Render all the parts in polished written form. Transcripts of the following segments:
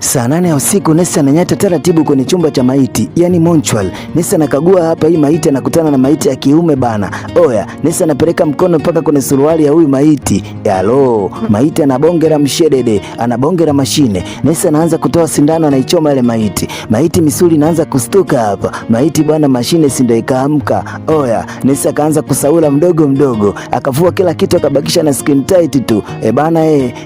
Saa 8 ya usiku Nesa ananyata taratibu kwenye chumba cha maiti, yani mortuary. Nesa anakagua hapa hii maiti, anakutana na maiti ya kiume bana. Oya, Nesa anapeleka mkono mpaka kwenye suruali ya huyu maiti. Yalo, maiti anabongera mshedede, anabongera mashine. Nesa anaanza kutoa sindano, anaichoma ile maiti. Maiti misuli inaanza kustuka hapa. Maiti bwana, mashine si ndio ikaamka. Oya, Nesa akaanza kusaula mdogo mdogo. Akavua kila kitu akabakisha na skin tight tu.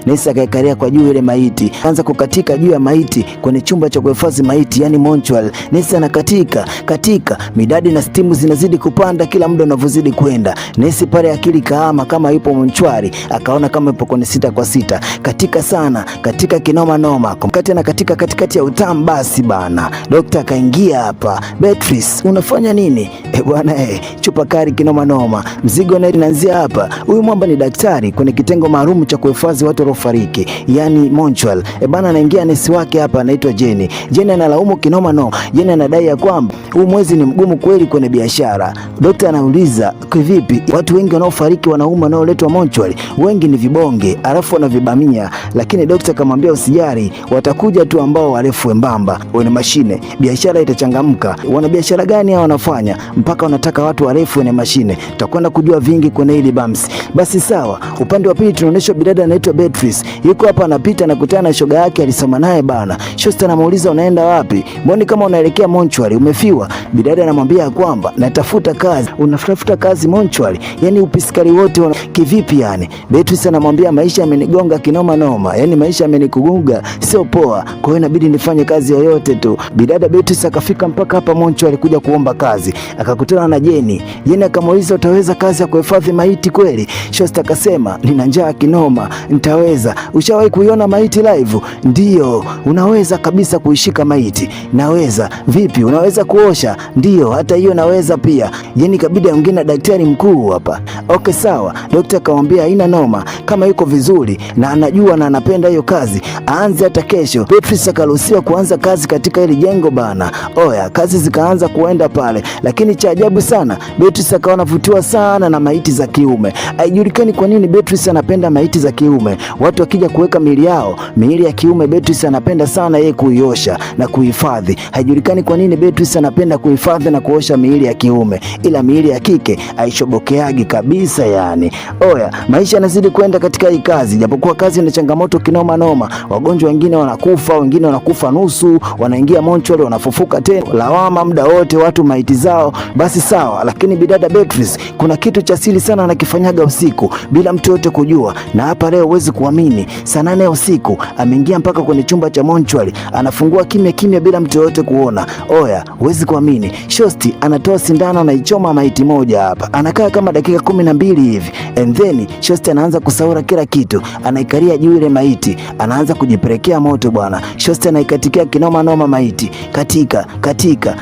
Nesa akaikalia kwa juu ile maiti. Anza kukatika juu ya maiti kwenye chumba cha kuhifadhi maiti, yani mortuary. Nesa anakatika midadi na stimu zinazidi kupanda kila muda unavyozidi kwenda. Nesi pale akili kaama kama yupo mortuary, akaona kama yupo kwenye 6 kwa 6. Katika sana, katika kinoma noma. Kumkati na katikati ya utamu basi bana. Dokta akaingia hapa. Beatrice, unafanya nini? Bwana chupa kari kinoma noma. Mzigo na inaanzia hapa. Huyu mwamba ni daktari kwenye kitengo maalum cha kuhifadhi watu waliofariki, yani mortuary. Bana anaingia nesi wake hapa anaitwa Jenny. Jenny analaumu kinoma noma. Jenny anadai ya kwamba huu mwezi ni mgumu kweli kwenye biashara. Dokta anauliza, kivipi? Watu wengi wanaofariki wanaume wanaoletwa mortuary wengi ni vibonge, alafu wanavibamia. Lakini dokta akamwambia usijari, watakuja tu ambao warefu wembamba wenye mashine, biashara itachangamka. Wana biashara gani hao wanafanya mpaka wanataka watu warefu wenye mashine? Tutakwenda kujua vingi kwenye hili bams. Basi sawa, upande wa pili tunaonyeshwa bidada anaitwa Beatrice. Yuko hapa anapita na kutana na shoga yake alisoma naye bana. Shosta anamuuliza unaenda wapi? Mbona kama unaelekea mortuary, umefiwa? Bidada anamwambia kwamba natafuta kazi. Unatafuta kazi mortuary? Yani upiskari wote kivipi yani? Beatrice anamwambia maisha yamenigonga kinoma noma. Yani maisha yamenikugunga sio poa. Kwa hiyo inabidi nifanye kazi yoyote tu. Bidada Beatrice akafika mpaka hapa mortuary kuja kuomba kazi. Akakutana na Jenny. Jenny akamuuliza utaweza kazi ya kuhifadhi maiti kweli? Shosta akasema nina njaa kinoma, nitaweza. Ushawahi kuiona maiti live? Ndio. Unaweza kabisa kuishika maiti? Naweza. Vipi, unaweza kuosha? Ndio, hata hiyo naweza pia. Jenny kabidi aongee na daktari mkuu hapa. Okay sawa. Daktari akamwambia haina noma, kama yuko vizuri na anajua na anapenda hiyo kazi aanze hata kesho. Beatrice akaruhusiwa kuanza kazi katika hili jengo bana. Oya, kazi zikaanza kuenda pale, lakini cha ajabu sana Beatrice akawa anavutiwa sana na maiti za kiume. Haijulikani kwa nini Beatrice anapenda maiti za kiume. Watu wakija kuweka miili yao, miili ya kiume Beatrice anapenda sana yeye kuiosha na kuhifadhi. Haijulikani kwa nini Beatrice anapenda kuhifadhi na kuosha miili ya kiume, ila miili ya kike haishobokeagi kabisa yani. Oya, maisha yanazidi kwenda katika hii kazi, japokuwa kazi ina changamoto kinoma noma. Wagonjwa wengine wanakufa, wengine wanakufa nusu, wanaingia mortuary wanafufuka tena. Lawama muda wote watu maiti zao. Basi sawa, lakini bidada Beatrice kuna kitu cha siri sana anakifanyaga usiku bila mtu yote kujua. Na hapa leo huwezi kuamini, saa 8 ya usiku ameingia mpaka kwenye chumba cha mortuary, anafungua kimya bila mtu yote kuona. Oya, huwezi kuamini, Shosti anatoa sindano na ichoma maiti moja hapa. Anakaa kama dakika 12 hivi. And then Shosti anaanza kusaura kila kitu, anaikalia juu ile maiti, anaanza kujipelekea moto bwana. Shosti anaikatikia kinoma noma maiti.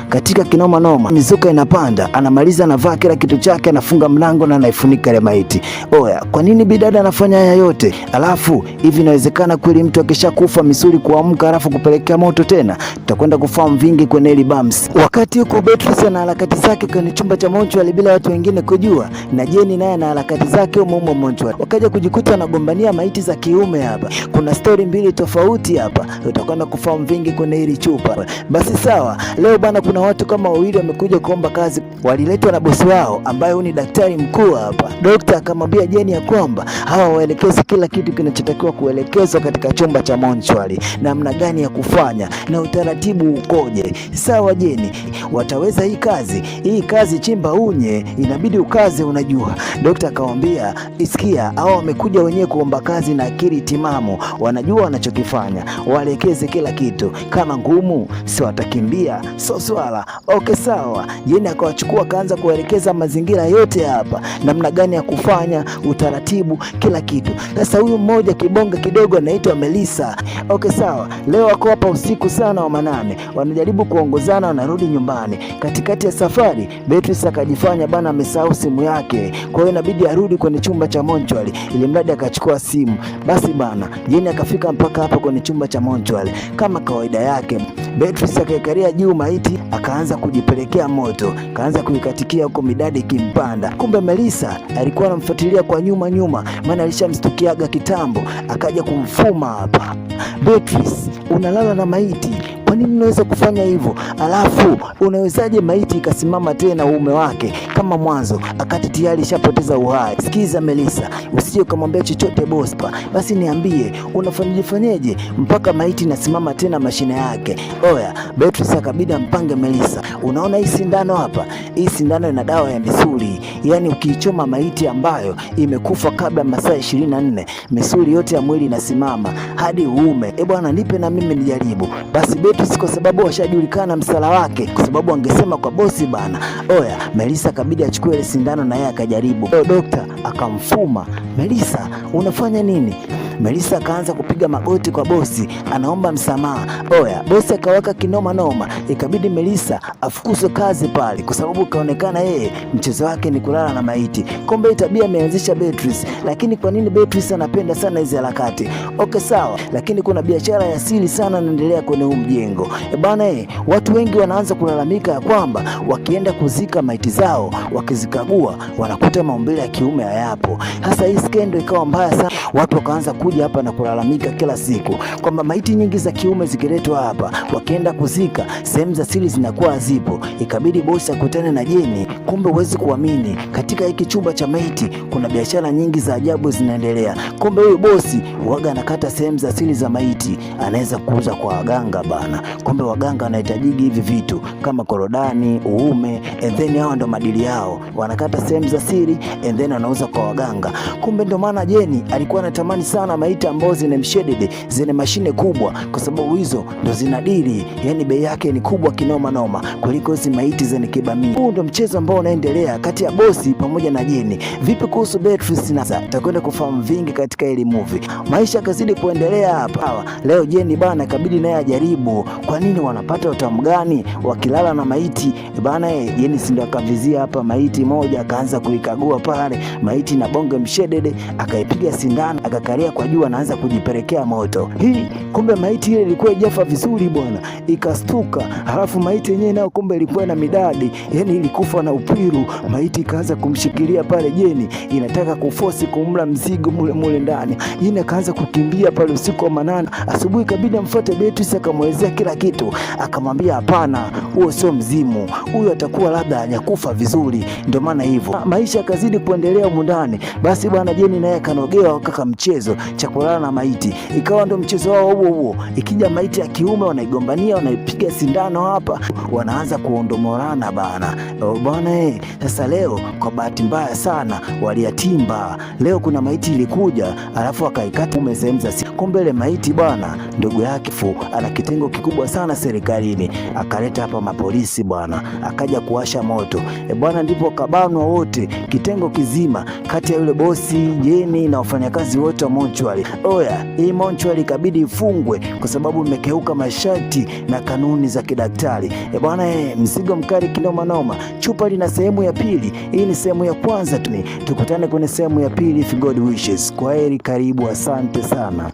Katika kinoma noma. Mizuka inapanda, anamaliza anavaa kila kitu chake, anafunga mlango na anaifunika ile maiti. Oya, kwa nini bidada anafanya haya yote? Alafu hivi inawezekana kweli mtu akishakufa misuli kuamka alafu kupelekea moto tena? Tutakwenda kufahamu vingi kwenye hili bams. Wakati huko Beatrice na harakati zake kwenye chumba cha mortuary bila watu wengine kujua, na Jenny naye na harakati zake humo mortuary. Wakaja kujikuta wanagombania maiti za kiume hapa. Kuna story mbili tofauti hapa. Tutakwenda kufahamu vingi kwenye hili chupa. Basi sawa, leo bana kuna watu kama wawili wamekuja kuomba kazi. Waliletwa na bosi wao ambaye huyu ni daktari mkuu hapa. Dokta akamwambia Jenny ya kwamba hawa waelekeze kila kitu kinachotakiwa kuelekezwa katika chumba cha mortuary, namna gani ya kufanya na utaratibu ukoje. Sawa Jenny, wataweza hii kazi? Hii kazi chimba unye, inabidi ukaze unajua. Dokta akamwambia isikia, hao wamekuja wenyewe kuomba kazi na akili timamu, wanajua wanachokifanya, waelekeze kila kitu. Kama ngumu si watakimbia, so swala. Okay sawa. Jenny akawachukua akaanza kuelekeza mazingira yote hapa, namna gani ya kufanya, utaratibu, kila kitu. Sasa huyu mmoja kibonga kidogo anaitwa Melissa. Okay sawa, leo wako hapa usiku sana wa 8, wanajaribu kuongozana, wanarudi nyumbani. Katikati ya safari Beatrice akajifanya bana amesahau simu yake, kwa hiyo inabidi arudi kwenye chumba cha mortuary ili mradi akachukua simu. Basi bana, Jenny akafika mpaka hapa kwenye chumba cha mortuary kama kawaida yake. Beatrice akaikalia juu maiti, akaanza kujipelekea moto. kaanza kuikatikia huko midadi kimpanda. Kumbe Melissa alikuwa anamfuatilia kwa nyuma, maana alishamstukiaga kitambo, akaja kumfuma hapa. Beatrice, unalala na maiti, kwa nini unaweza kufanya hivyo? Alafu unawezaje maiti ikasimama tena uume wake kama mwanzo akati tayari ishapoteza uhai? Sikiza Melissa, usije kumwambia chochote boss pa. Basi niambie unafanyaje mpaka maiti inasimama tena mashine yake? Oya, Beatrice akabidi ampange Melissa. Unaona hii sindano hapa? Hii sindano ina dawa ya misuli. Yaani ukiichoma maiti ambayo imekufa kabla masaa 24, misuli yote ya mwili inasimama hadi uume. Bwana nipe na mimi nijaribu. Basi Beatrice kwa sababu washajulikana msala wake, kwa sababu angesema kwa bosi bana. Oya, Melissa akabidi achukue ile sindano na yeye akajaribu. Dokta akamfuma. Melissa, unafanya nini? Melissa akaanza kupiga magoti kwa bosi, anaomba msamaha. Oya, bosi akawaka kinoma noma, ikabidi Melissa afukuzwe kazi pale, kwa sababu kaonekana yeye mchezo wake ni kulala na maiti. Kumbe tabia ameanzisha Beatrice. Lakini kwa nini Beatrice anapenda sana hizi harakati? Okay sawa, lakini kuna biashara ya siri sana inaendelea kwenye huu mjengo. Bana watu wengi wanaanza kulalamika ya kwamba wakienda kuzika maiti zao, wakizikagua wanakuta maumbile ya kiume hayapo. Hasa hii skendo ikawa mbaya sana. Watu wakaanza kuja hapa na kulalamika kila siku kwamba maiti nyingi za kiume zikiletwa hapa, wakienda kuzika sehemu za siri zinakuwa hazipo. Ikabidi bosi akutane na Jeni. Kumbe huwezi kuamini, katika hiki chumba cha maiti kuna biashara nyingi za ajabu zinaendelea. Kumbe huyu bosi huaga anakata sehemu za siri za maiti, anaweza kuuza kwa waganga bana. Kumbe waganga wanahitajiki hivi vitu kama korodani, uume, and then hao ndo madili yao, wanakata sehemu za siri and then wanauza kwa waganga. Kumbe ndo maana Jeni alikuwa anatamani sana maiti ambazo zina mshedede, zina mashine kubwa, kwa sababu hizo ndo zinadili, yani bei yake ni kubwa kinoma noma kuliko hizo maiti zenye kibamia. Huu ndo mchezo ambao unaendelea kati ya bosi pamoja na Jeni. Vipi kuhusu Beatrice? Sasa tutakwenda kufahamu vingi katika hili movie. Maisha kazidi kuendelea hapa. Leo Jeni bana kabidi naye ajaribu, kwa nini wanapata utamu gani wakilala na maiti bana. Jeni si ndo akavizia hapa maiti moja, akaanza kuikagua pale maiti na bonge mshedede, akaipiga sindano, akakaria kwa juu, anaanza kujipelekea moto. Hii kumbe maiti ile ilikuwa ijafa vizuri bwana, ikastuka. Halafu maiti yenyewe nayo kumbe ilikuwa na midadi, yani ilikufa na upiru. Maiti ikaanza kumshikilia pale Jeni, inataka kufosi kumla mzigo mule ndani. Jeni akaanza kukimbia pale usiku wa manane. Asubuhi ikabidi amfuate Beatrice, akamwelezea kila kitu, akamwambia hapana, huo sio mzimu, huyo atakuwa labda hajakufa vizuri, ndio maana hivyo. Maisha yakazidi kuendelea huko ndani. Basi bwana Jeni naye kanogewa kaka mchezo cha kulala na maiti, ikawa ndo mchezo wao huo. Ikija maiti ya kiume wanaigombania, wanaipiga sindano hapa, wanaanza kuondomorana bana. Bwana sasa leo kwa bahati mbaya sana waliatimba. Leo kuna maiti ilikuja, alafu akaikata sehemu za siri. Kumbe ile maiti bwana ndugu yake ana kitengo kikubwa sana serikalini, akaleta hapa mapolisi bwana, akaja kuwasha moto bwana, ndipo kabanwa wote, kitengo kizima kati ya yule bosi Jeni na wafanyakazi wote wa mortuary. Oya, hii mortuary ikabidi ifungwe kwa sababu imekeuka masharti na kanuni za kidaktari bwana. Mzigo mkali kinoma noma. Chupa lina sehemu ya pili, hii ni sehemu ya kwanza tu. Tukutane kwenye sehemu ya pili if God wishes. Kwaheri, karibu, asante sana.